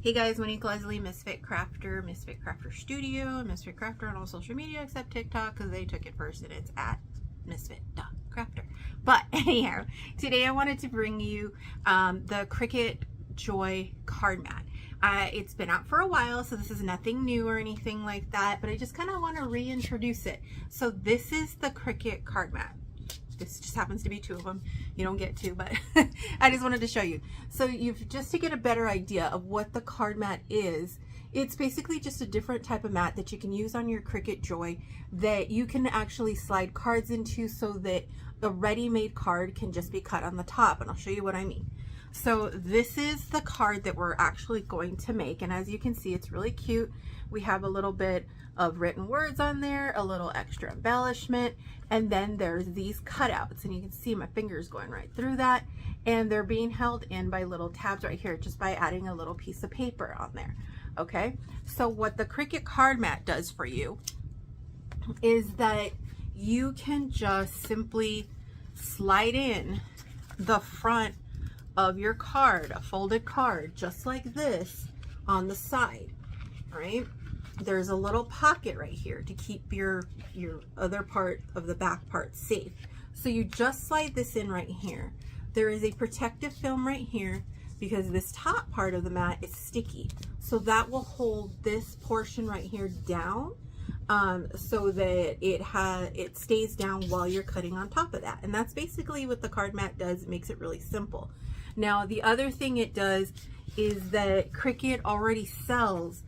Hey guys, Monique Leslie, Misfit Crafter Studio, Misfit Crafter on all social media except TikTok because they took it first and it's at misfit.crafter. But anyhow, today I wanted to bring you the Cricut Joy Card Mat. It's been out for a while, so this is nothing new or anything like that, but I just kind of want to reintroduce it. So this is the Cricut Card Mat. This just happens to be two of them. You don't get two, but I just wanted to show you. So just to get a better idea of what the card mat is, it's basically just a different type of mat that you can use on your Cricut Joy that you can actually slide cards into so that a ready-made card can just be cut on the top. And I'll show you what I mean. So this is the card that we're actually going to make. And as you can see, it's really cute. We have a little bit of written words on there, a little extra embellishment, and then there's these cutouts, and you can see my fingers going right through that, and they're being held in by little tabs right here just by adding a little piece of paper on there. Okay, so what the Cricut Card Mat does for you is that you can just simply slide in the front of your card, a folded card, just like this on the side, right? There's a little pocket right here to keep your other part of the back part safe. So you just slide this in right here. There is a protective film right here because this top part of the mat is sticky. So that will hold this portion right here down so that it stays down while you're cutting on top of that. And that's basically what the card mat does. It makes it really simple. Now, the other thing it does is that Cricut already sells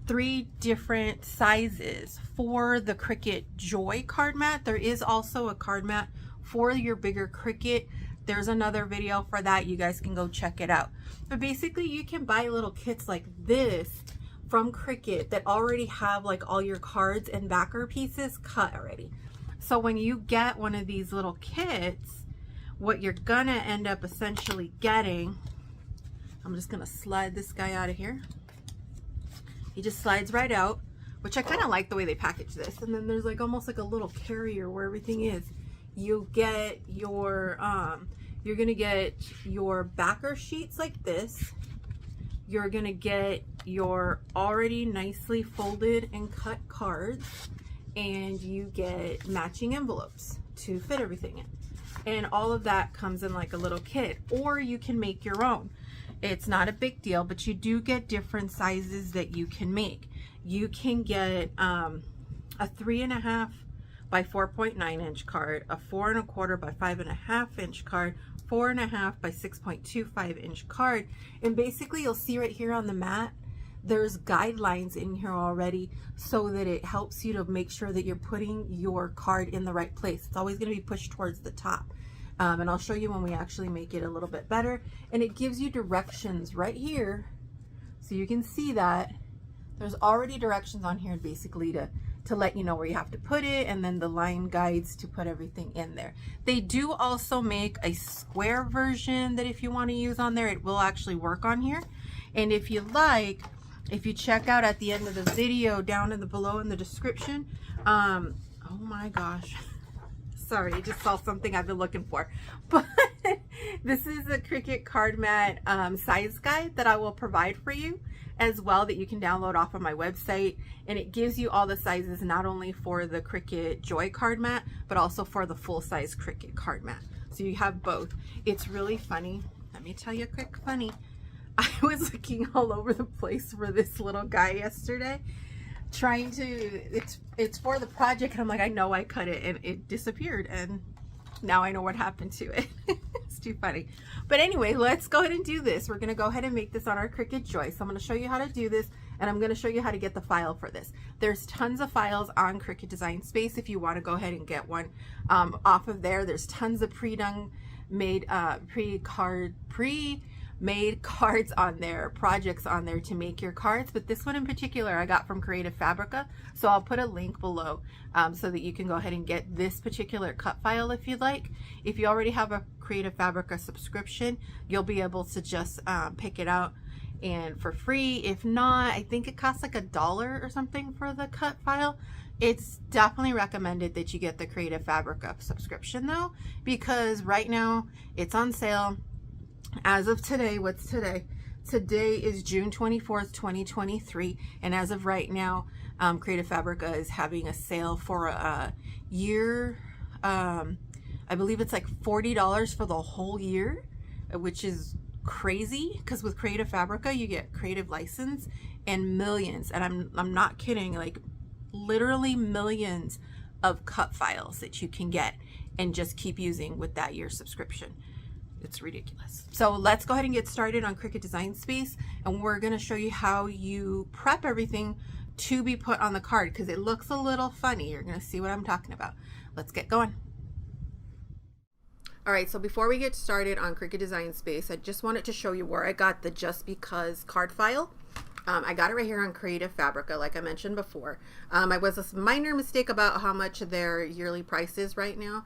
3 different sizes for the Cricut Joy Card Mat. There is also a card mat for your bigger Cricut. There's another video for that. You guys can go check it out. But basically, you can buy little kits like this from Cricut that already have like all your cards and backer pieces cut already. So when you get one of these little kits, what you're gonna end up essentially getting, I'm just gonna slide this guy out of here. He just slides right out, which I kind of like the way they package this. And then there's like almost like a little carrier where everything is. You get your, you're gonna get your backer sheets like this. You're gonna get your already nicely folded and cut cards, and you get matching envelopes to fit everything in. And all of that comes in like a little kit, or you can make your own. It's not a big deal, but you do get different sizes that you can make. You can get a 3.5 by 4.9 inch card, a 4 1/4 by 5.5 inch card, 4.5 by 6.25 inch card. And basically you'll see right here on the mat, there's guidelines in here already so that it helps you to make sure that you're putting your card in the right place. It's always going to be pushed towards the top. And I'll show you when we actually make it a little bit better. And it gives you directions right here. So you can see that there's already directions on here basically to let you know where you have to put it, and then the line guides to put everything in there. They do also make a square version that if you want to use on there, it will actually work on here. And if you like, if you check out at the end of the video down in the below in the description, oh my gosh. Sorry, I just saw something I've been looking for. But this is a Cricut Card Mat size guide that I will provide for you as well, that you can download off of my website. And it gives you all the sizes, not only for the Cricut Joy Card Mat, but also for the full-size Cricut Card Mat. So you have both. It's really funny. Let me tell you a quick funny. I was looking all over the place for this little guy yesterday, trying to, it's for the project, and I'm like, I know I cut it and it disappeared, and now I know what happened to it. It's too funny. But anyway, let's go ahead and do this. We're gonna go ahead and make this on our Cricut Joy. So I'm gonna show you how to do this, and I'm gonna show you how to get the file for this. There's tons of files on Cricut Design Space if you want to go ahead and get one off of there. There's tons of pre-made cards on there, projects on there to make your cards. But this one in particular I got from Fabrica, so I'll put a link below so that you can go ahead and get this particular cut file if you'd like. If you already have a Fabrica subscription, you'll be able to just pick it out and for free. If not, I think it costs like $1 or something for the cut file. It's definitely recommended that you get the Fabrica subscription though, because right now it's on sale. As of today, what's today? Today is June 24th, 2023, and as of right now, Creative Fabrica is having a sale for a year. I believe it's like $40 for the whole year, which is crazy because with Creative Fabrica you get creative license and millions, and I'm not kidding, like literally millions of cut files that you can get and just keep using with that year subscription. It's ridiculous. So let's go ahead and get started on Cricut Design Space, and we're going to show you how you prep everything to be put on the card because it looks a little funny. You're going to see what I'm talking about. Let's get going. All right, so before we get started on Cricut Design Space, I just wanted to show you where I got the Just Because card file. I got it right here on Creative Fabrica, like I mentioned before. I was a minor mistake about how much their yearly price is right now.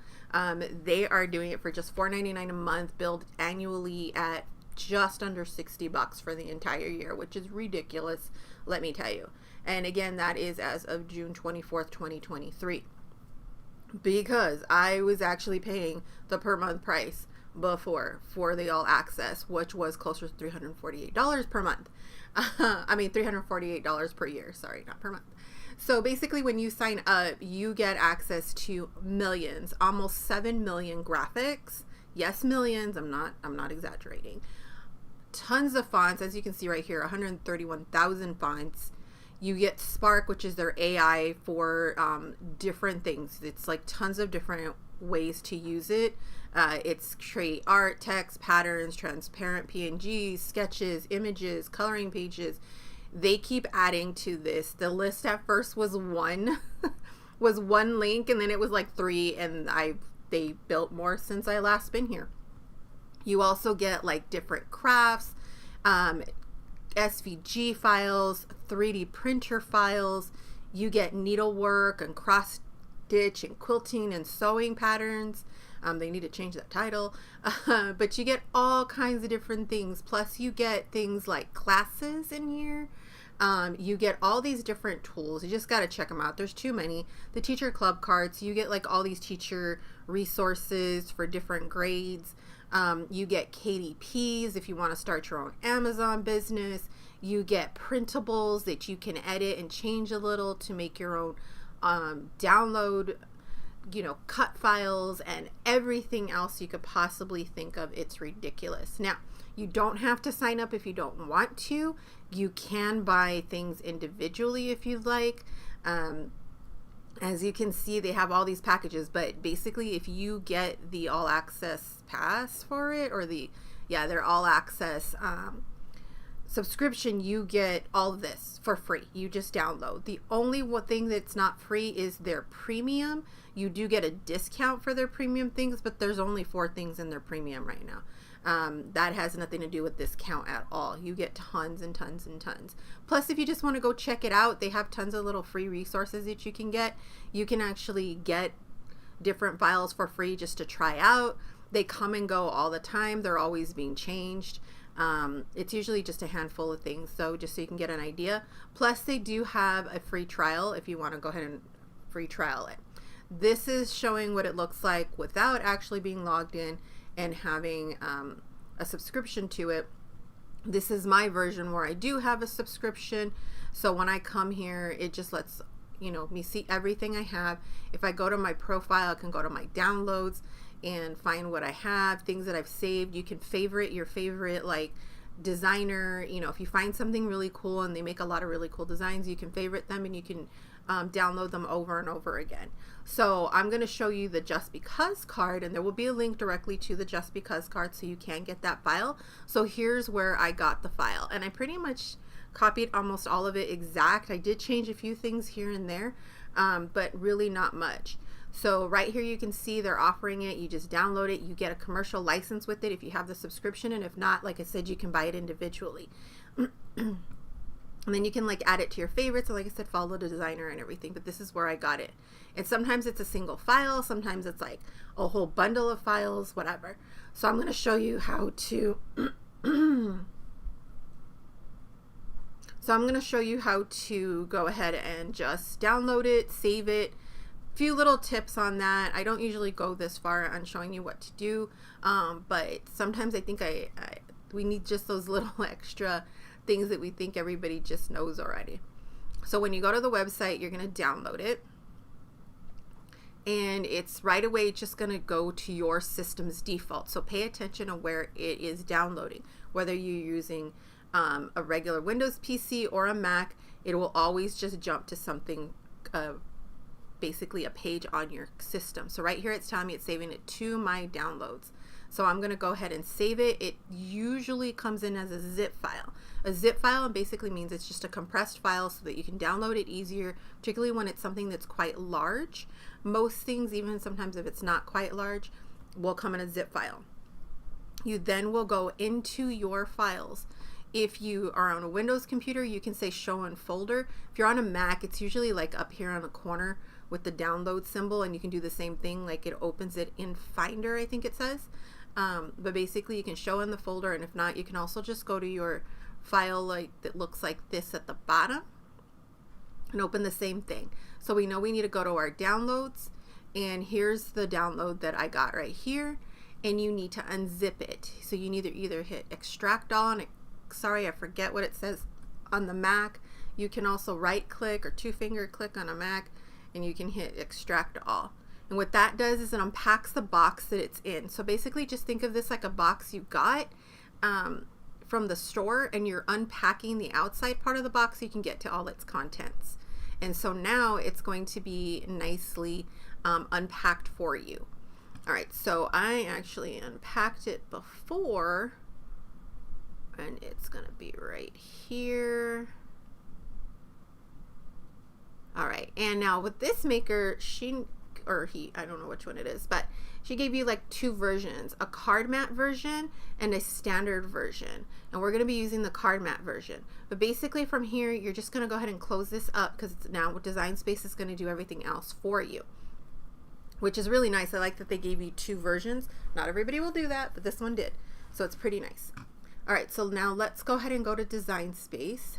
They are doing it for just $4.99 a month, billed annually at just under $60 for the entire year, which is ridiculous, let me tell you. And again, that is as of June 24th, 2023. Because I was actually paying the per month price before for the all access, which was closer to $348 per month. I mean $348 per year, sorry, not per month. So basically when you sign up, you get access to millions, almost 7 million graphics. Yes, millions, I'm not exaggerating. Tons of fonts, as you can see right here, 131,000 fonts. You get Spark, which is their AI for different things. It's like tons of different ways to use it. It's create art, text, patterns, transparent PNGs, sketches, images, coloring pages. They keep adding to this. The list at first was one link, and then it was like 3, and they built more since I last been here. You also get like different crafts, SVG files, 3D printer files. You get needlework and cross stitch and quilting and sewing patterns. They need to change that title, but you get all kinds of different things. Plus you get things like classes in here. You get all these different tools. You just got to check them out. There's too many. The teacher club cards, you get like all these teacher resources for different grades. You get KDPs if you want to start your own Amazon business. You get printables that you can edit and change a little to make your own download, cut files and everything else you could possibly think of. It's ridiculous. Now, you don't have to sign up if you don't want to. You can buy things individually if you'd like. As you can see, they have all these packages, but basically if you get the all access pass for it, or their all access subscription, you get all of this for free. You just download. The only one thing that's not free is their premium. You do get a discount for their premium things, but there's only 4 things in their premium right now. That has nothing to do with discount at all. You get tons and tons and tons. Plus, if you just want to go check it out, they have tons of little free resources that you can get. You can actually get different files for free just to try out. They come and go all the time. They're always being changed. It's usually just a handful of things, so just so you can get an idea. Plus, they do have a free trial if you want to go ahead and free trial it. This is showing what it looks like without actually being logged in and having a subscription to it. This is my version where I do have a subscription. So when I come here, it just lets me see everything I have. If I go to my profile, I can go to my downloads and find what I have, things that I've saved. You can favorite your favorite like designer. If you find something really cool and they make a lot of really cool designs, you can favorite them and you can download them over and over again. So I'm going to show you the Just Because card, and there will be a link directly to the Just Because card so you can get that file. So here's where I got the file, and I pretty much copied almost all of it exact. I did change a few things here and there, but really not much. So right here you can see they're offering it. You just download it. You get a commercial license with it if you have the subscription, and if not, like I said, you can buy it individually. And then you can like add it to your favorites, and like I said, follow the designer and everything. But this is where I got it. And sometimes it's a single file, sometimes it's like a whole bundle of files, whatever. So I'm going to show you how to go ahead and just download it, save it. Few little tips on that. I don't usually go this far on showing you what to do, but sometimes I think we need just those little extra things that we think everybody just knows already. So when you go to the website, you're going to download it. And it's right away just going to go to your system's default. So pay attention to where it is downloading. Whether you're using a regular Windows PC or a Mac, it will always just jump to something, basically a page on your system. So right here it's telling me it's saving it to my downloads. So I'm going to go ahead and save it. It usually comes in as a zip file. A zip file basically means it's just a compressed file so that you can download it easier, particularly when it's something that's quite large. Most things, even sometimes if it's not quite large, will come in a zip file. You then will go into your files. If you are on a Windows computer, you can say show in folder. If you're on a Mac, it's usually like up here on the corner with the download symbol, and you can do the same thing, like it opens it in Finder, I think it says. But basically you can show in the folder, and if not, you can also just go to your file like that looks like this at the bottom and open the same thing. So we know we need to go to our downloads, and here's the download that I got right here, and you need to unzip it. So you need to either hit extract all, and sorry, I forget what it says on the Mac. You can also right click or two finger click on a Mac, and you can hit extract all. And what that does is it unpacks the box that it's in. So basically just think of this like a box you got from the store, and you're unpacking the outside part of the box so you can get to all its contents. And so now it's going to be nicely unpacked for you. All right, so I actually unpacked it before, and it's gonna be right here. All right, and now with this maker, I don't know which one it is, but she gave you like two versions, a card mat version and a standard version. And we're going to be using the card mat version. But basically from here, you're just going to go ahead and close this up, because now Design Space is going to do everything else for you, which is really nice. I like that they gave you two versions. Not everybody will do that, but this one did. So it's pretty nice. All right, so now let's go ahead and go to Design Space.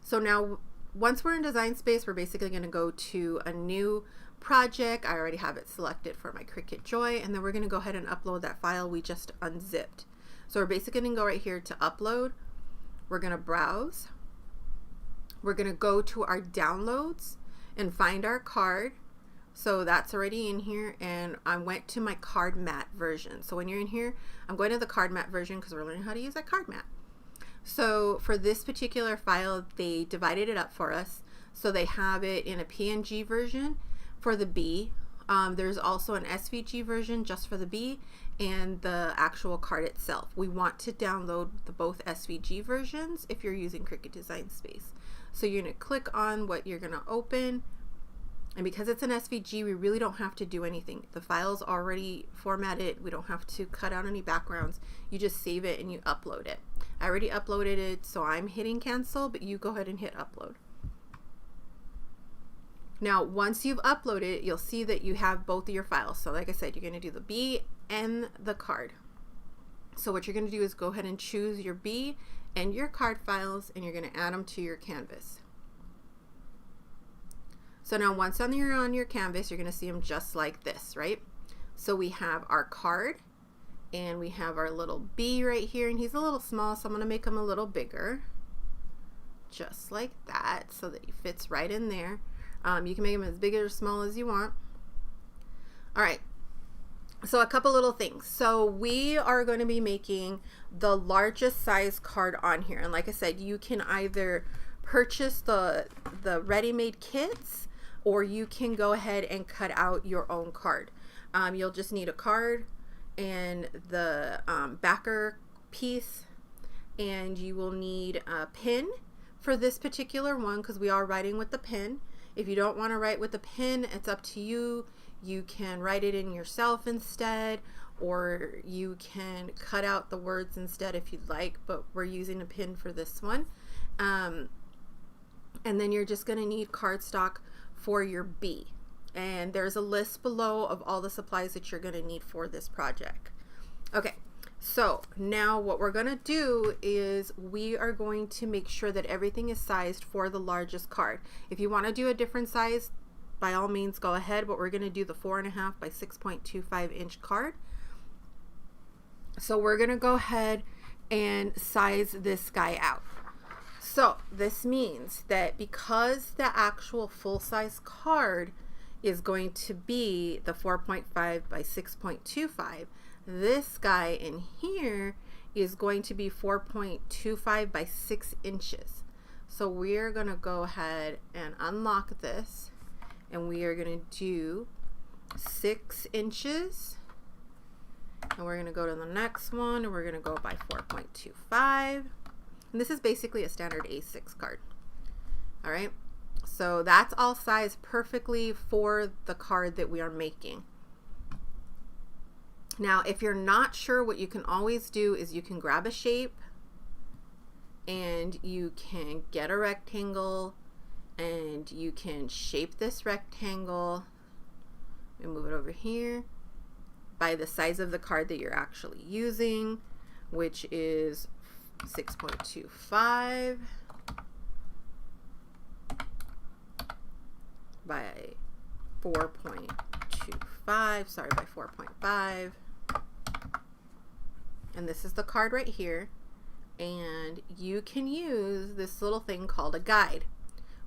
So now once we're in Design Space, we're basically going to go to a new project. I already have it selected for my Cricut Joy, and then we're going to go ahead and upload that file we just unzipped. So we're basically going to go right here to upload. We're going to browse. We're going to go to our downloads and find our card. So that's already in here, and I went to my card mat version. So when you're in here, I'm going to the card mat version because we're learning how to use that card mat. So for this particular file, they divided it up for us. So they have it in a PNG version for the B. There's also an SVG version just for the B and the actual card itself. We want to download both SVG versions if you're using Cricut Design Space. So you're going to click on what you're going to open. And because it's an SVG, we really don't have to do anything. The file's already formatted. We don't have to cut out any backgrounds. You just save it and you upload it. I already uploaded it, so I'm hitting cancel, but you go ahead and hit upload. Now, once you've uploaded it, you'll see that you have both of your files. So like I said, you're going to do the B and the card. So what you're going to do is go ahead and choose your B and your card files, and you're going to add them to your canvas. So now once you're on your canvas, you're going to see them just like this, right? So we have our card, and we have our little B right here, and he's a little small, so I'm going to make him a little bigger, just like that, so that he fits right in there. You can make them as big or small as you want. All right, so a couple little things. So we are going to be making the largest size card on here, and like I said, you can either purchase the ready-made kits, or you can go ahead and cut out your own card. You'll just need a card and the backer piece, and you will need a pin for this particular one because we are writing with the pen. If you don't want to write with the pen, it's up to you. You can write it in yourself instead, or you can cut out the words instead if you'd like, but we're using a pen for this one. And then you're just going to need cardstock for your B. And there's a list below of all the supplies that you're going to need for this project. Okay, so now what we're going to do is we are going to make sure that everything is sized for the largest card. If you want to do a different size, by all means go ahead, but we're going to do the 4.5 by 6.25 inch card. So we're going to go ahead and size this guy out. So this means that because the actual full-size card is going to be the 4.5 by 6.25, this guy in here is going to be 4.25 by 6 inches. So we're going to go ahead and unlock this, and we are going to do 6 inches, and we're going to go to the next one, and we're going to go by 4.25. And this is basically a standard A6 card. All right, so that's all sized perfectly for the card that we are making. Now, if you're not sure, what you can always do is you can grab a shape and you can get a rectangle and you can shape this rectangle and move it over here by the size of the card that you're actually using, which is 6.25 by 4.25, sorry, by 4.5. And this is the card right here. And you can use this little thing called a guide.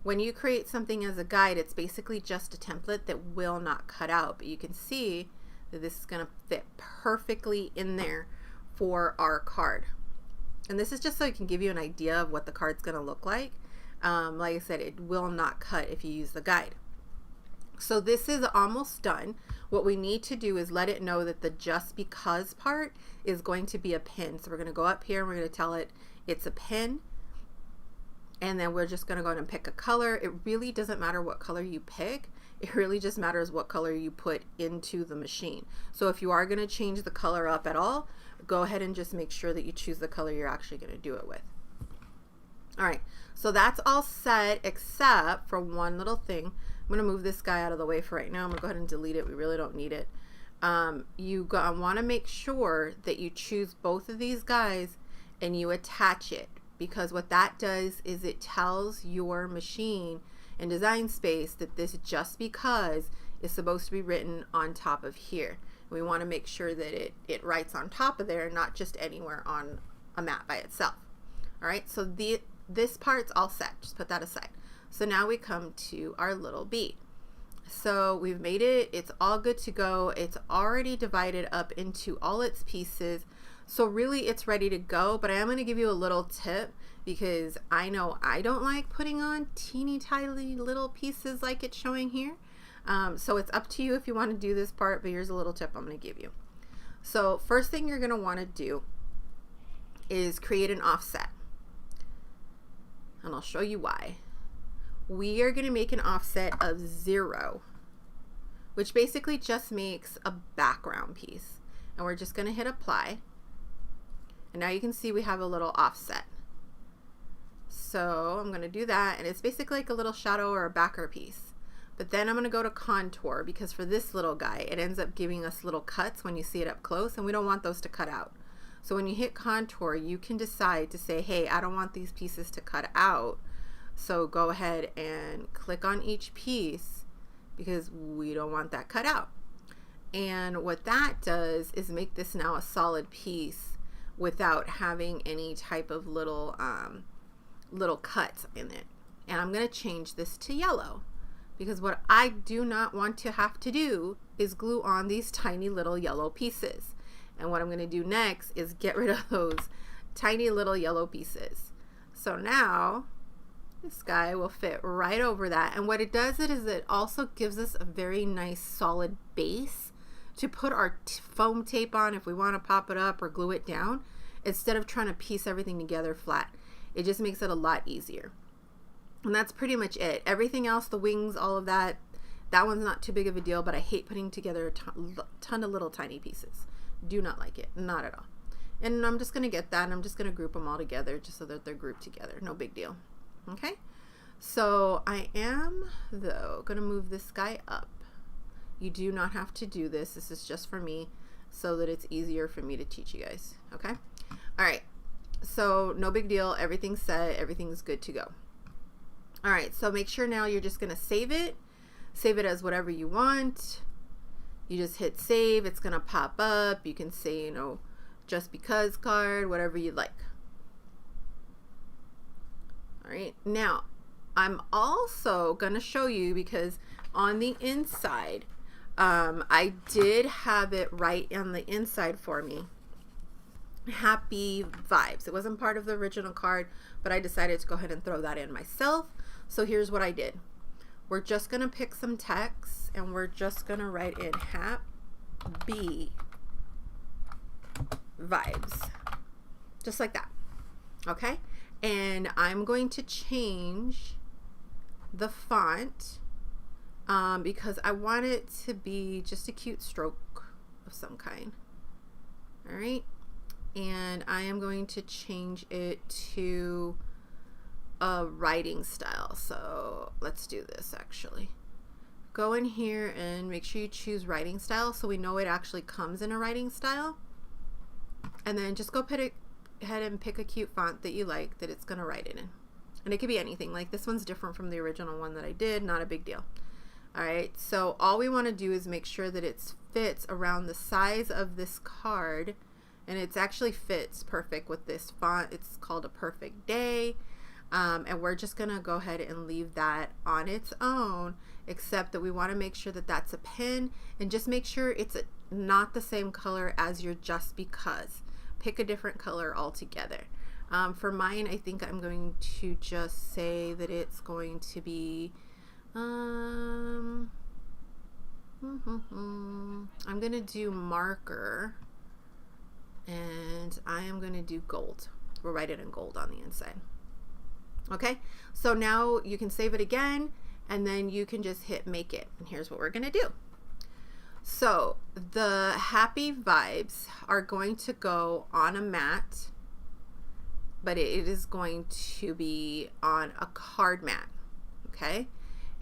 When you create something as a guide, it's basically just a template that will not cut out, but you can see that this is going to fit perfectly in there for our card. And this is just so I can give you an idea of what the card's going to look like. Like I said, it will not cut if you use the guide. So this is almost done. What we need to do is let it know that the just because part is going to be a pin. So we're going to go up here and we're going to tell it it's a pin. And then we're just going to go ahead and pick a color. It really doesn't matter what color you pick. It really just matters what color you put into the machine. So if you are going to change the color up at all, go ahead and just make sure that you choose the color you're actually going to do it with. All right, so that's all set except for one little thing. I'm going to move this guy out of the way for right now. I'm going to go ahead and delete it. We really don't need it. You want to make sure that you choose both of these guys and you attach it, because what that does is it tells your machine and Design Space that this just because is supposed to be written on top of here. We want to make sure that it writes on top of there, not just anywhere on a mat by itself. All right, so this part's all set. Just put that aside. So now we come to our little bead. So we've made it. It's all good to go. It's already divided up into all its pieces. So really it's ready to go, but I am going to give you a little tip because I know I don't like putting on teeny tiny little pieces like it's showing here. So it's up to you if you want to do this part, but here's a little tip I'm going to give you. So first thing you're going to want to do is create an offset. And I'll show you why. We are going to make an offset of 0, which basically just makes a background piece. And we're just going to hit apply. And now you can see we have a little offset. So I'm going to do that, and it's basically like a little shadow or a backer piece. But then I'm going to go to contour, because for this little guy, it ends up giving us little cuts when you see it up close, and we don't want those to cut out. So when you hit contour, you can decide to say, hey, I don't want these pieces to cut out. So go ahead and click on each piece because we don't want that cut out. And what that does is make this now a solid piece without having any type of little cuts in it. And I'm going to change this to yellow, because what I do not want to have to do is glue on these tiny little yellow pieces. And what I'm going to do next is get rid of those tiny little yellow pieces. So now this guy will fit right over that. And what it does is it also gives us a very nice solid base to put our foam tape on if we want to pop it up or glue it down, instead of trying to piece everything together flat. It just makes it a lot easier. And that's pretty much it. Everything else, the wings, all of that, that one's not too big of a deal, but I hate putting together a ton of little tiny pieces. Do not like it, not at all. And I'm just going to get that, and I'm just going to group them all together just so that they're grouped together. No big deal. Okay, so I am, though, going to move this guy up. You do not have to do this. This is just for me so that it's easier for me to teach you guys. Okay, all right, so no big deal. Everything's set. Everything's good to go. All right, so make sure now you're just going to save it as whatever you want. You just hit save. It's going to pop up. You can say, just because card, whatever you like. All right, now I'm also going to show you, because on the inside, I did have it right on the inside for me, happy vibes. It wasn't part of the original card, but I decided to go ahead and throw that in myself. So here's what I did. We're just going to pick some text and we're just going to write in happy vibes, just like that. Okay, and I'm going to change the font because I want it to be just a cute stroke of some kind. All right, and I am going to change it to a writing style. So let's do this. Actually, go in here and make sure you choose writing style so we know it actually comes in a writing style. And then just go ahead and pick a cute font that you like that it's going to write it in. And it could be anything. Like this one's different from the original one that I did. Not a big deal. All right. So all we want to do is make sure that it fits around the size of this card. And it actually fits perfect with this font. It's called A Perfect Day. And we're just going to go ahead and leave that on its own, except that we want to make sure that that's a pen, and just make sure it's not the same color as your just because. Pick a different color altogether. For mine, I think I'm going to just say that it's going to be, I'm going to do marker, and I am going to do gold. We'll write it in gold on the inside. Okay, so now you can save it again, and then you can just hit make it. And here's what we're going to do. So the happy vibes are going to go on a mat, but it is going to be on a card mat. Okay,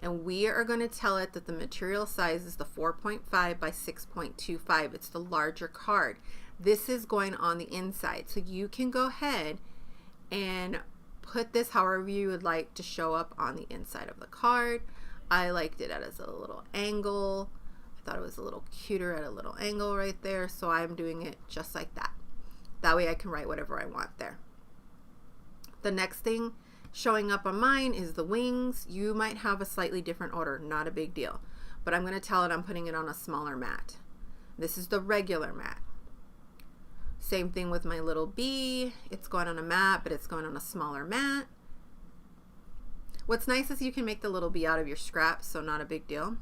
and we are going to tell it that the material size is the 4.5 by 6.25. It's the larger card. This is going on the inside, so you can go ahead and put this however you would like to show up on the inside of the card. I liked it as a little angle. I thought it was a little cuter at a little angle right there, so I'm doing it just like that. That way I can write whatever I want there. The next thing showing up on mine is the wings. You might have a slightly different order, not a big deal, but I'm going to tell it I'm putting it on a smaller mat. This is the regular mat. Same thing with my little bee. It's going on a mat, but it's going on a smaller mat. What's nice is you can make the little bee out of your scraps, so not a big deal.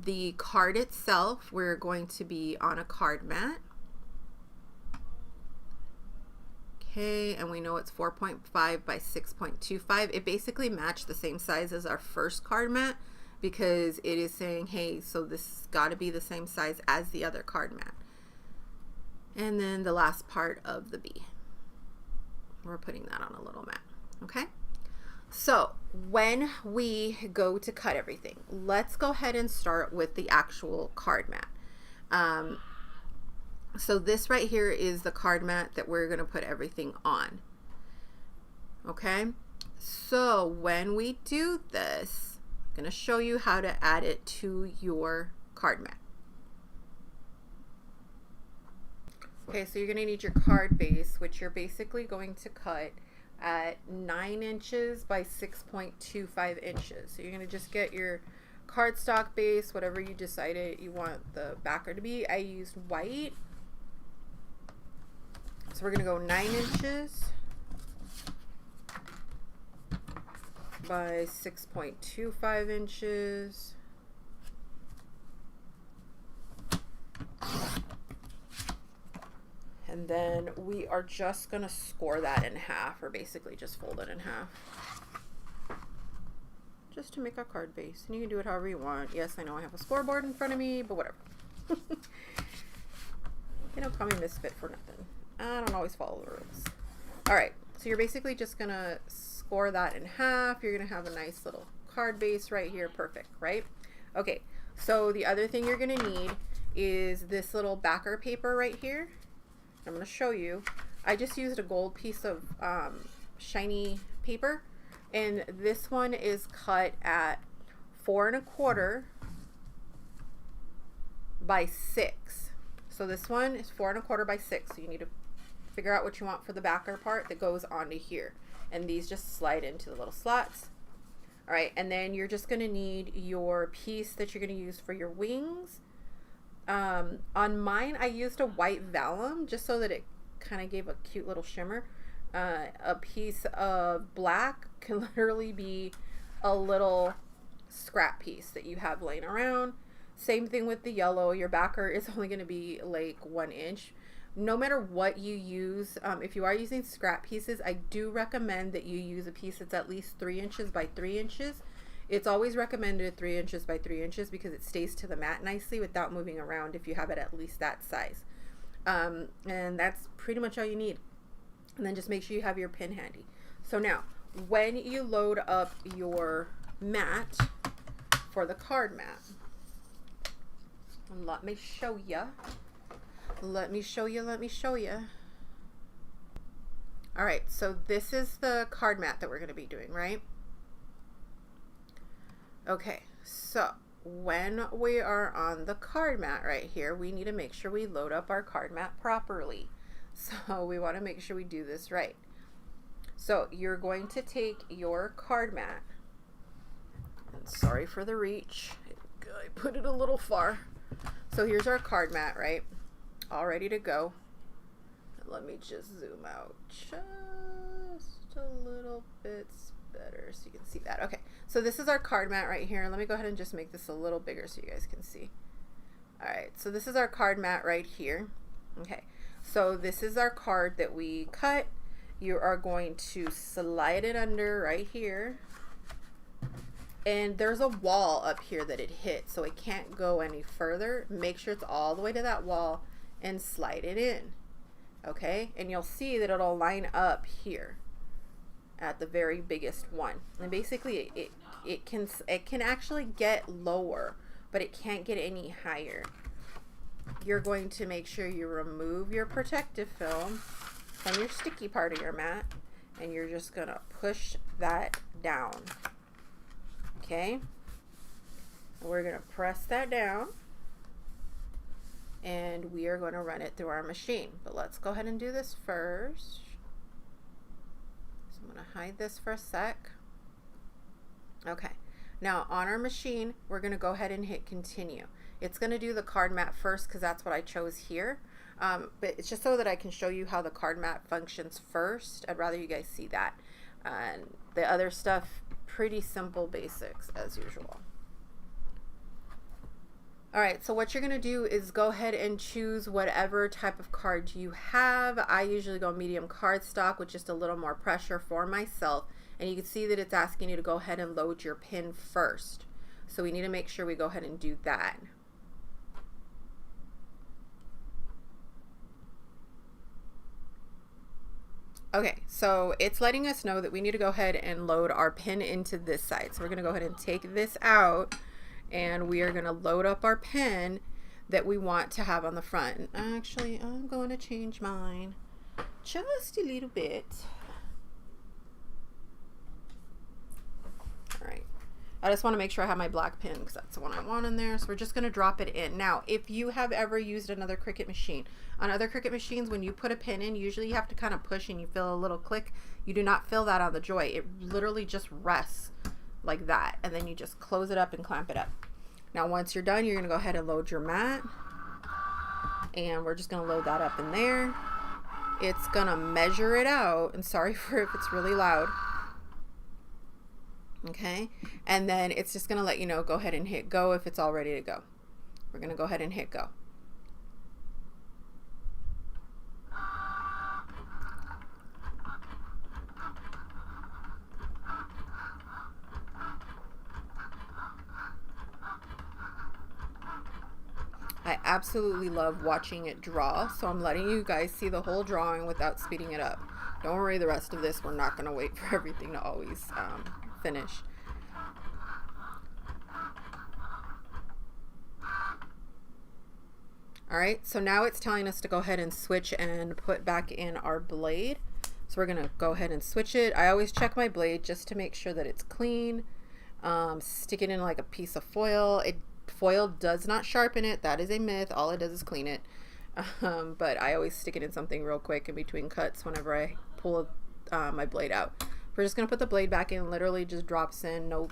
The card itself, we're going to be on a card mat. Okay, and we know it's 4.5 by 6.25. It basically matched the same size as our first card mat because it is saying, hey, so this has got to be the same size as the other card mat. And then the last part of the bee, we're putting that on a little mat. Okay, so when we go to cut everything, let's go ahead and start with the actual card mat. So this right here is the card mat that we're going to put everything on. Okay, so when we do this, I'm going to show you how to add it to your card mat. Okay, so you're going to need your card base, which you're basically going to cut at 9 inches by 6.25 inches. So you're going to just get your cardstock base, whatever you decided you want the backer to be. I used white. So we're going to go 9 inches by 6.25 inches. And then we are just going to score that in half, or basically just fold it in half, just to make our card base. And you can do it however you want. Yes, I know I have a scoreboard in front of me, but whatever. They don't call me misfit for nothing. I don't always follow the rules. All right, so you're basically just going to score that in half. You're going to have a nice little card base right here. Perfect, right? Okay, so the other thing you're going to need is this little backer paper right here. I'm going to show you. I just used a gold piece of shiny paper, and this one is cut at 4 1/4 by 6. So this one is 4 1/4 by 6. So you need to figure out what you want for the backer part that goes onto here. And these just slide into the little slots. All right, and then you're just gonna need your piece that you're gonna use for your wings. On mine, I used a white vellum just so that it kind of gave a cute little shimmer. A piece of black can literally be a little scrap piece that you have laying around. Same thing with the yellow. Your backer is only going to be like 1 inch. No matter what you use, if you are using scrap pieces, I do recommend that you use a piece that's at least 3 inches by 3 inches. It's always recommended 3 inches by 3 inches because it stays to the mat nicely without moving around if you have it at least that size. And that's pretty much all you need. And then just make sure you have your pin handy. So now, when you load up your mat for the card mat, let me show you. Let me show you. All right, so this is the card mat that we're going to be doing, right? Okay, so when we are on the card mat right here, we need to make sure we load up our card mat properly. So we want to make sure we do this right. So you're going to take your card mat, and sorry for the reach, I put it a little far. So here's our card mat, right? All ready to go. Let me just zoom out just a little bit better so you can see that. Okay, so this is our card mat right here. Let me go ahead and just make this a little bigger so you guys can see. All right, so this is our card mat right here. Okay, so this is our card that we cut. You are going to slide it under right here. And there's a wall up here that it hit, so it can't go any further. Make sure it's all the way to that wall and slide it in. Okay, and you'll see that it'll line up here at the very biggest one. And basically it can actually get lower, but it can't get any higher. You're going to make sure you remove your protective film from your sticky part of your mat, and you're just gonna push that down. Okay, and we're gonna press that down, and we are going to run it through our machine. But let's go ahead and do this first. So I'm going to hide this for a sec. Okay, now on our machine, we're going to go ahead and hit continue. It's going to do the card mat first because that's what I chose here. But it's just so that I can show you how the card mat functions first. I'd rather you guys see that. And the other stuff, pretty simple basics as usual. All right, so what you're gonna do is go ahead and choose whatever type of card you have. I usually go medium cardstock with just a little more pressure for myself. And you can see that it's asking you to go ahead and load your pin first. So we need to make sure we go ahead and do that. Okay, so it's letting us know that we need to go ahead and load our pin into this side. So we're gonna go ahead and take this out, and we are going to load up our pin that we want to have on the front. And actually, I'm going to change mine just a little bit. All right. I just want to make sure I have my black pin because that's the one I want in there. So we're just going to drop it in. Now, if you have ever used another Cricut machine, on other Cricut machines, when you put a pin in, usually you have to kind of push and you feel a little click. You do not feel that on the Joy. It literally just rests like that, and then you just close it up and clamp it up. Now once you're done, you're going to go ahead and load your mat, and we're just going to load that up in there. It's going to measure it out, and sorry for if it's really loud. Okay, and then it's just going to let you know, go ahead and hit go if it's all ready to go. We're going to go ahead and hit go. I absolutely love watching it draw, so I'm letting you guys see the whole drawing without speeding it up. Don't worry, the rest of this, we're not going to wait for everything to always finish. Alright, so now it's telling us to go ahead and switch and put back in our blade. So we're going to go ahead and switch it. I always check my blade just to make sure that it's clean. Stick it in like a piece of foil. Foil does not sharpen it. That is a myth. All it does is clean it. but I always stick it in something real quick in between cuts whenever I pull my blade out. We're just going to put the blade back in, literally just drops in, no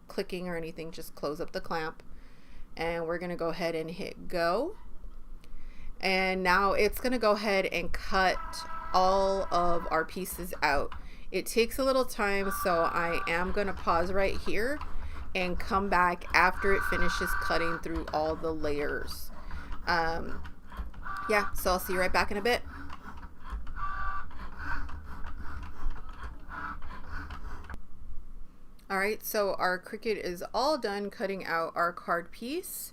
clicking or anything, just close up the clamp. And we're going to go ahead and hit go. And now it's going to go ahead and cut all of our pieces out. It takes a little time, so I am going to pause right here and come back after it finishes cutting through all the layers. Yeah, so I'll see you right back in a bit. Alright, so our Cricut is all done cutting out our card piece.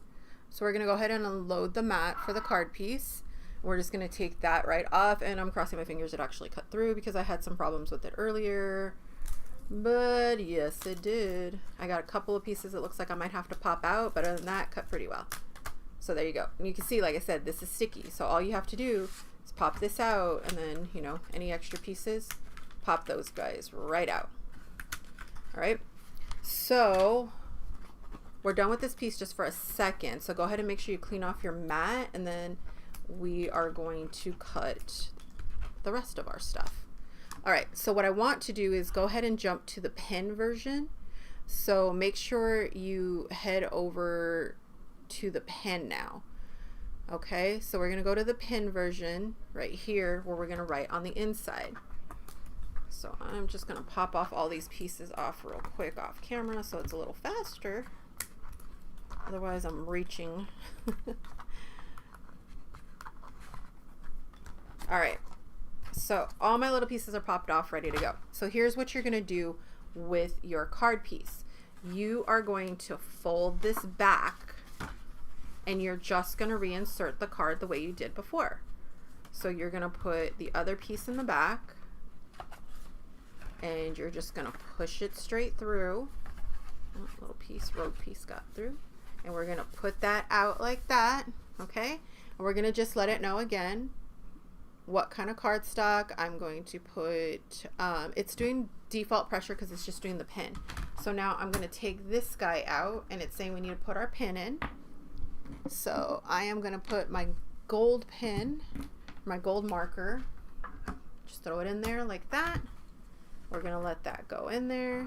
So we're going to go ahead and unload the mat for the card piece. We're just going to take that right off, and I'm crossing my fingers it actually cut through because I had some problems with it earlier. But yes, it did. I got a couple of pieces it looks like I might have to pop out, but other than that, cut pretty well. So there you go. And you can see, like I said, this is sticky. So all you have to do is pop this out, and then, you know, any extra pieces, pop those guys right out. All right. So we're done with this piece just for a second. So go ahead and make sure you clean off your mat, and then we are going to cut the rest of our stuff. All right, so what I want to do is go ahead and jump to the pen version. So make sure you head over to the pen now. Okay, so we're gonna go to the pen version right here where we're gonna write on the inside. So I'm just gonna pop off all these pieces off real quick off camera so it's a little faster. Otherwise I'm reaching. All right, so all my little pieces are popped off, ready to go. So here's what you're gonna do with your card piece. You are going to fold this back, and you're just gonna reinsert the card the way you did before. So you're gonna put the other piece in the back, and you're just gonna push it straight through. Oh, little piece, rogue piece got through. And we're gonna put that out like that, okay? And we're gonna just let it know again what kind of cardstock. I'm going to put, it's doing default pressure because it's just doing the pin. So now I'm going to take this guy out, and it's saying we need to put our pin in. So I am going to put my gold pin, my gold marker, just throw it in there like that. We're going to let that go in there,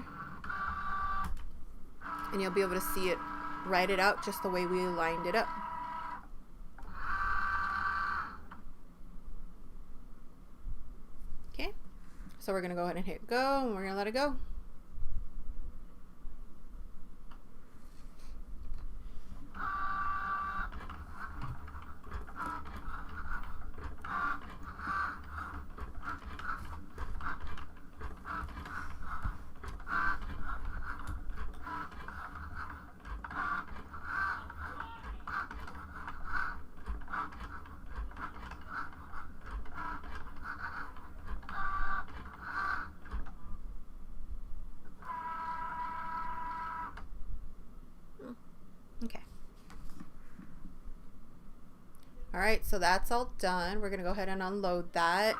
and you'll be able to see it write it out just the way we lined it up. So we're going to go ahead and hit go, and we're going to let it go. Okay. All right, so that's all done. We're gonna go ahead and unload that.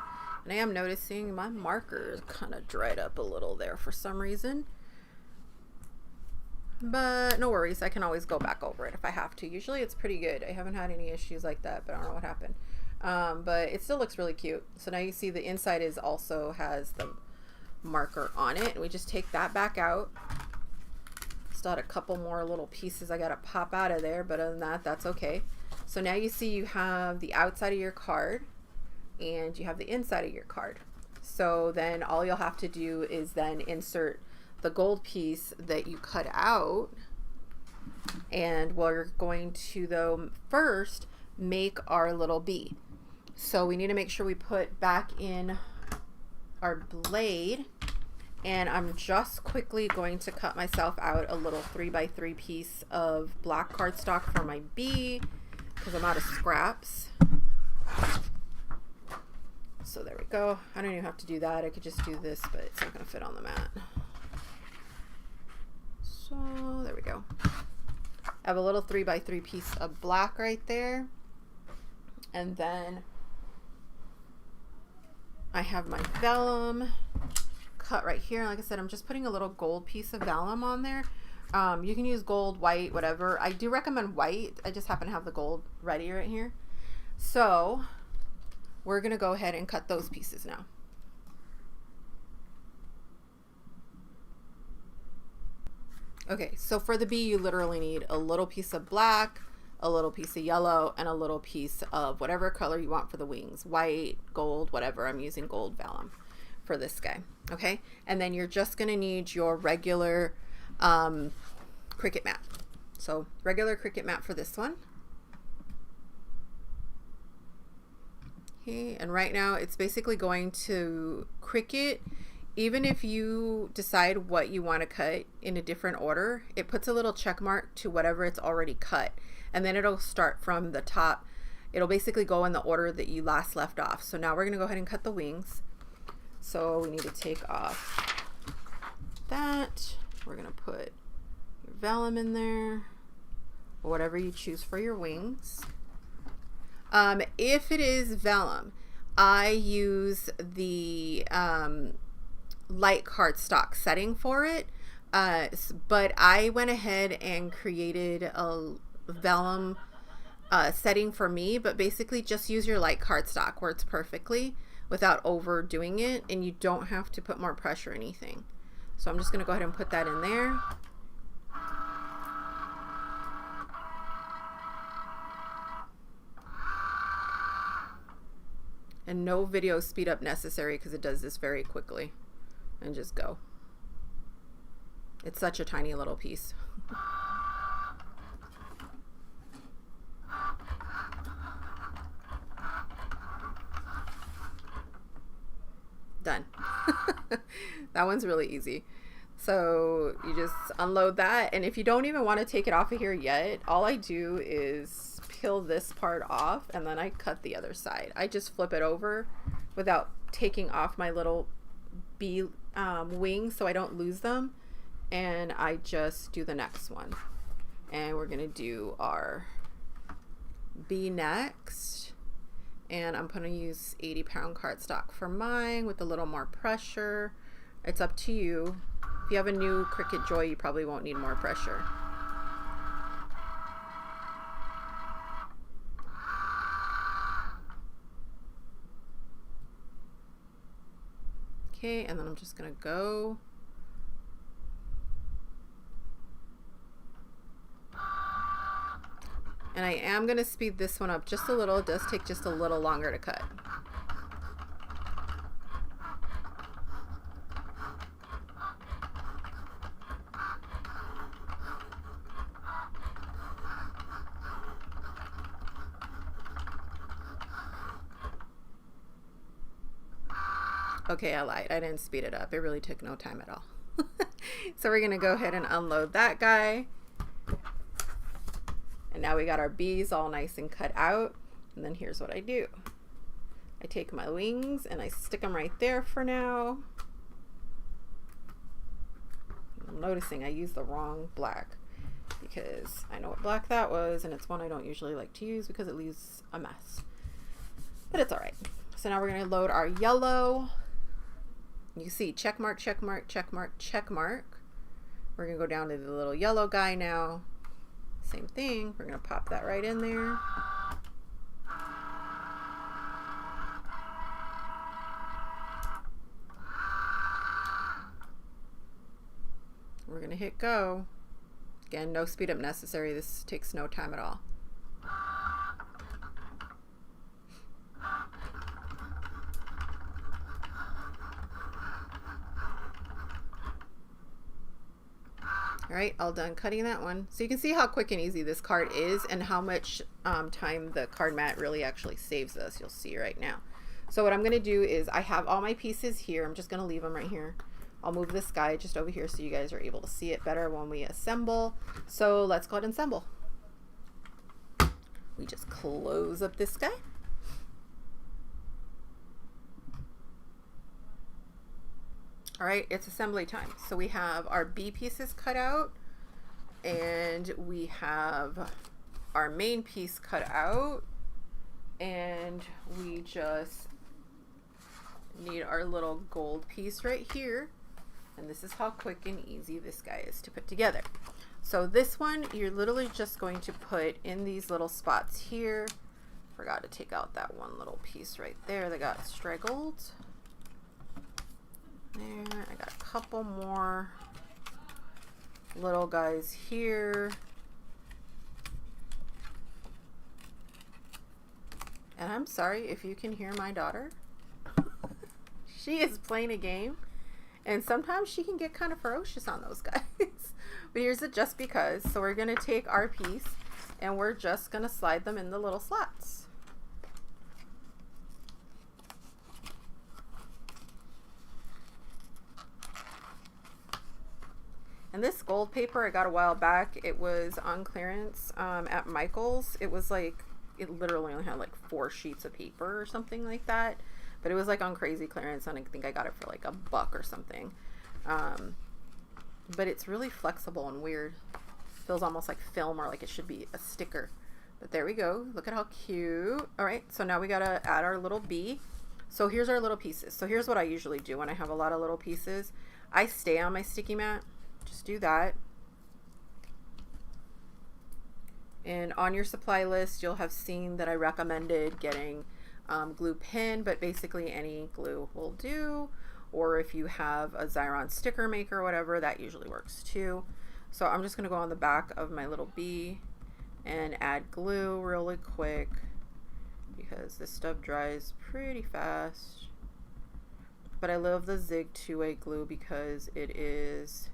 And I am noticing my marker is kind of dried up a little there for some reason. But no worries, I can always go back over it if I have to. Usually it's pretty good. I haven't had any issues like that, but I don't know what happened. But it still looks really cute. So now you see the inside is also has the marker on it. We just take that back out. Still had a couple more little pieces I gotta pop out of there, but other than that, that's okay. So now you see you have the outside of your card and you have the inside of your card. So then all you'll have to do is then insert the gold piece that you cut out, and we're going to though first make our little bee. So we need to make sure we put back in our blade, and I'm just quickly going to cut myself out a little 3x3 piece of black cardstock for my bee because I'm out of scraps. So there we go. I don't even have to do that. I could just do this, but it's not going to fit on the mat. So there we go. I have a little 3x3 piece of black right there. And then I have my vellum cut right here. Like I said, I'm just putting a little gold piece of vellum on there. You can use gold, white, whatever. I do recommend white. I just happen to have the gold ready right here. So we're gonna go ahead and cut those pieces now. Okay, so for the bee, you literally need a little piece of black, a little piece of yellow, and a little piece of whatever color you want for the wings, white, gold, whatever. I'm using gold vellum for this guy. Okay, and then you're just gonna need your regular Cricut mat. So regular Cricut mat for this one. Okay, and right now it's basically going to Cricut. Even if you decide what you want to cut in a different order, it puts a little check mark to whatever it's already cut, and then it'll start from the top. It'll basically go in the order that you last left off. So now we're going to go ahead and cut the wings. So we need to take off that. We're going to put your vellum in there, or whatever you choose for your wings. If it is vellum, I use the light cardstock setting for it, but I went ahead and created a vellum setting for me, but basically just use your light cardstock, works perfectly without overdoing it, and you don't have to put more pressure or anything. So I'm just going to go ahead and put that in there. And no video speed up necessary because it does this very quickly. And just go. It's such a tiny little piece. Done. That one's really easy. So you just unload that, and if you don't even want to take it off of here yet, all I do is peel this part off and then I cut the other side. I just flip it over without taking off my little bee wings so I don't lose them, and I just do the next one. And we're gonna do our bee next, and I'm gonna use 80-pound cardstock for mine with a little more pressure. It's up to you. If you have a new Cricut Joy, you probably won't need more pressure. Okay, and then I'm just gonna go. And I am gonna speed this one up just a little. It does take just a little longer to cut. Okay, I lied. I didn't speed it up. It really took no time at all. So we're gonna go ahead and unload that guy. And now we got our bees all nice and cut out. And then here's what I do. I take my wings and I stick them right there for now. I'm noticing I used the wrong black because I know what black that was, and it's one I don't usually like to use because it leaves a mess. But it's all right. So now we're gonna load our yellow. You see check mark, check mark, check mark, check mark. We're gonna go down to the little yellow guy now. Same thing, we're gonna pop that right in there. We're gonna hit go. Again, no speed up necessary. This takes no time at all. All right, all done cutting that one. So you can see how quick and easy this card is and how much time the card mat really actually saves us. You'll see right now. So what I'm gonna do is I have all my pieces here. I'm just gonna leave them right here. I'll move this guy just over here so you guys are able to see it better when we assemble. So let's go ahead and assemble. We just close up this guy. All right, it's assembly time. So we have our B pieces cut out, and we have our main piece cut out, and we just need our little gold piece right here. And this is how quick and easy this guy is to put together. So this one, you're literally just going to put in these little spots here, Forgot to take out that one little piece right there that got straggled. There, I got a couple more little guys here. And I'm sorry if you can hear my daughter. She is playing a game, and sometimes she can get kind of ferocious on those guys. But here's it just because. So we're gonna take our piece and we're just gonna slide them in the little slots. And this gold paper I got a while back. It was on clearance at Michael's. It was like, it literally only had like 4 sheets of paper or something like that. But it was like on crazy clearance, and I think I got it for like $1 or something. But it's really flexible and weird. Feels almost like film, or like it should be a sticker. But there we go. Look at how cute. All right, so now we gotta add our little bee. So here's our little pieces. So here's what I usually do when I have a lot of little pieces. I stay on my sticky mat. Just do that. And on your supply list, you'll have seen that I recommended getting glue pen, but basically any glue will do. Or if you have a Xyron sticker maker or whatever, that usually works too. So I'm just gonna go on the back of my little bee and add glue really quick because this stuff dries pretty fast. But I love the Zig 2-way glue because it is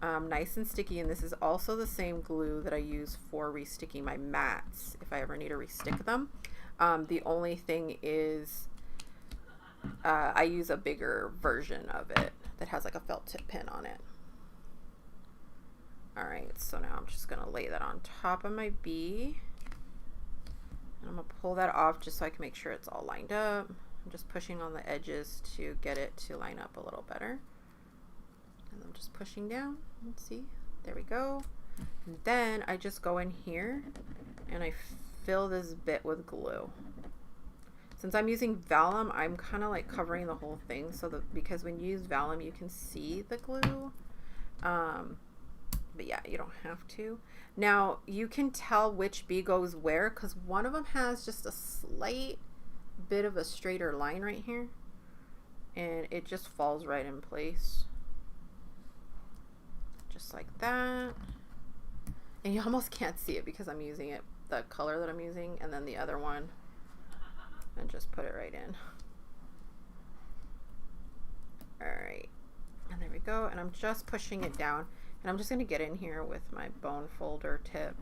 nice and sticky, and this is also the same glue that I use for resticking my mats if I ever need to restick them. The only thing is I use a bigger version of it that has like a felt tip pin on it. Alright, so now I'm just gonna lay that on top of my bee, and I'm gonna pull that off just so I can make sure it's all lined up. I'm just pushing on the edges to get it to line up a little better. And I'm just pushing down. Let's see. There we go. And then I just go in here and I fill this bit with glue. Since I'm using vellum, I'm kind of like covering the whole thing so that, because when you use vellum you can see the glue. But yeah, you don't have to. Now you can tell which bee goes where because one of them has just a slight bit of a straighter line right here, and it just falls right in place. Just like that. And you almost can't see it because I'm using it, the color that I'm using, and then the other one, and just put it right in. Alright, and there we go, and I'm just pushing it down, and I'm just going to get in here with my bone folder tip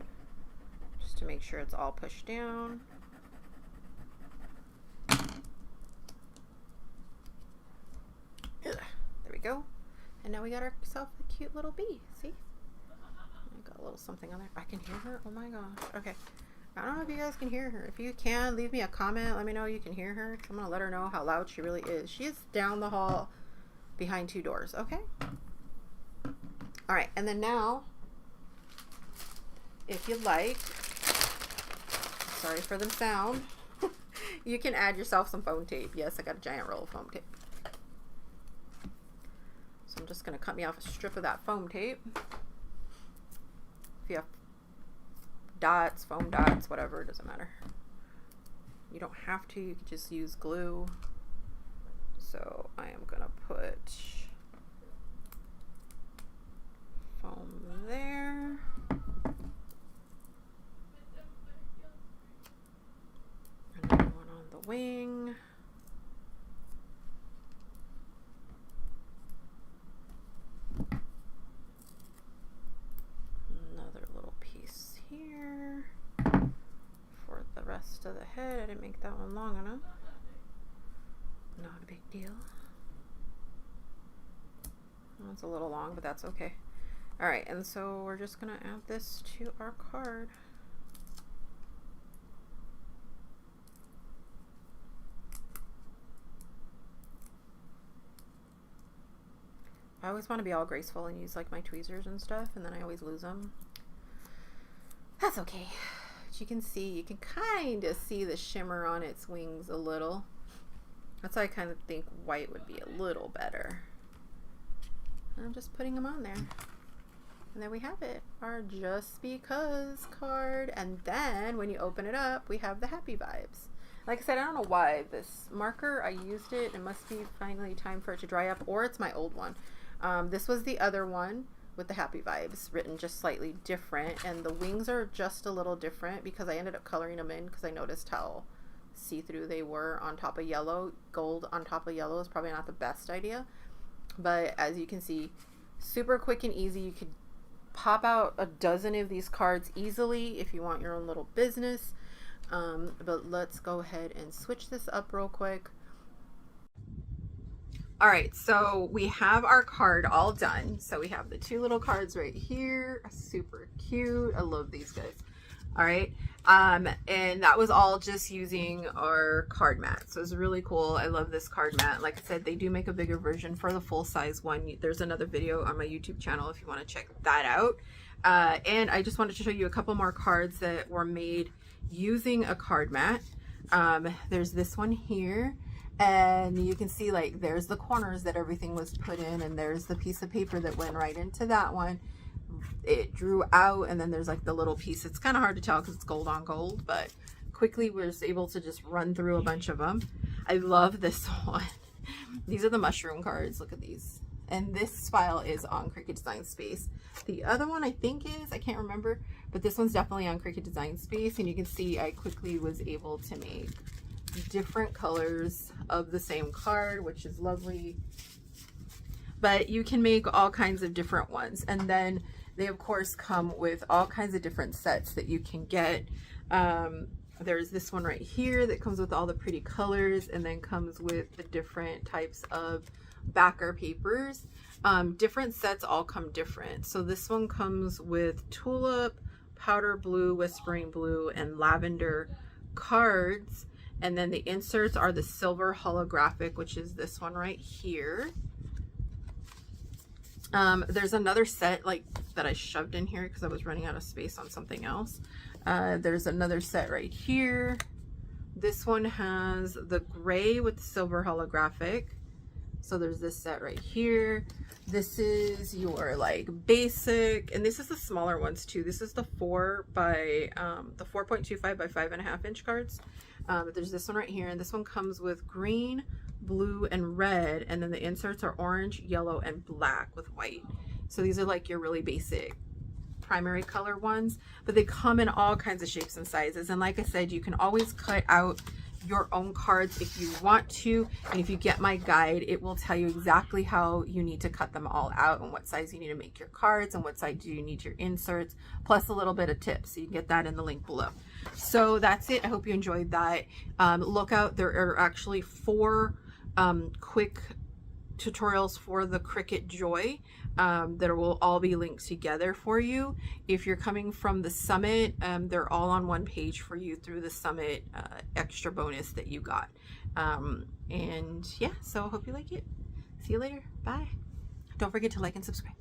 just to make sure it's all pushed down. There we go. And now we got ourselves a cute little bee. See? I got a little something on there. I can hear her. Oh my gosh. Okay. I don't know if you guys can hear her. If you can, leave me a comment. Let me know you can hear her. I'm going to let her know how loud she really is. She is down the hall behind 2 doors. Okay? Alright. And then now, if you like, sorry for the sound, you can add yourself some foam tape. Yes, I got a giant roll of foam tape. So I'm just going to cut me off a strip of that foam tape. If you have dots, foam dots, whatever, it doesn't matter. You don't have to, you can just use glue. So I am going to put foam there. Another one on the wing. Here for the rest of the head. I didn't make that one long enough. Not a big deal. Well, it's a little long, but that's okay. Alright, and so we're just gonna add this to our card. I always want to be all graceful and use like my tweezers and stuff, and then I always lose them. That's okay. As you can see, you can kind of see the shimmer on its wings a little. That's why I kind of think white would be a little better. I'm just putting them on there. And there we have it, our Just Because card. And then when you open it up, we have the happy vibes. Like I said, I don't know why this marker, I used it. It must be finally time for it to dry up, or it's my old one. This was the other one with the happy vibes, written just slightly different. And the wings are just a little different because I ended up coloring them in because I noticed how see-through they were on top of yellow. Gold on top of yellow is probably not the best idea. But as you can see, super quick and easy. You could pop out a dozen of these cards easily if you want your own little business. But let's go ahead and switch this up real quick. All right, so we have our card all done. So we have the two little cards right here, super cute. I love these guys. All right, and that was all just using our card mat. So it's really cool. I love this card mat. Like I said, they do make a bigger version for the full size one. There's another video on my YouTube channel if you want to check that out. And I just wanted to show you a couple more cards that were made using a card mat. There's this one here, and you can see like there's the corners that everything was put in, and there's the piece of paper that went right into that one. It drew out, and then there's like the little piece. It's kind of hard to tell because it's gold on gold, but quickly was able to just run through a bunch of them. I love this one. These are the mushroom cards. Look at these. And this file is on Cricut Design Space. The other one I think is, I can't remember, but this one's definitely on Cricut Design Space. And you can see I quickly was able to make different colors of the same card, which is lovely. But you can make all kinds of different ones. And then they of course come with all kinds of different sets that you can get. There's this one right here that comes with all the pretty colors, and then comes with the different types of backer papers. Different sets all come different. So this one comes with tulip, powder blue, whispering blue, and lavender cards. And then the inserts are the silver holographic, which is this one right here. There's another set like that I shoved in here because I was running out of space on something else. There's another set right here. This one has the gray with the silver holographic. So there's this set right here. This is your like basic, and this is the smaller ones too. This is the 4.25 by 5.5 inch cards. But there's this one right here, and this one comes with green, blue, and red, and then the inserts are orange, yellow, and black with white. So these are like your really basic primary color ones, but they come in all kinds of shapes and sizes. And like I said, you can always cut out your own cards if you want to, and if you get my guide, it will tell you exactly how you need to cut them all out and what size you need to make your cards and what size do you need your inserts, plus a little bit of tips. So you can get that in the link below. So that's it. I hope you enjoyed that. Look out, there are actually 4 quick tutorials for the Cricut Joy that will all be linked together for you. If you're coming from the summit, they're all on one page for you through the summit extra bonus that you got. And yeah, so I hope you like it. See you later. Bye. Don't forget to like and subscribe.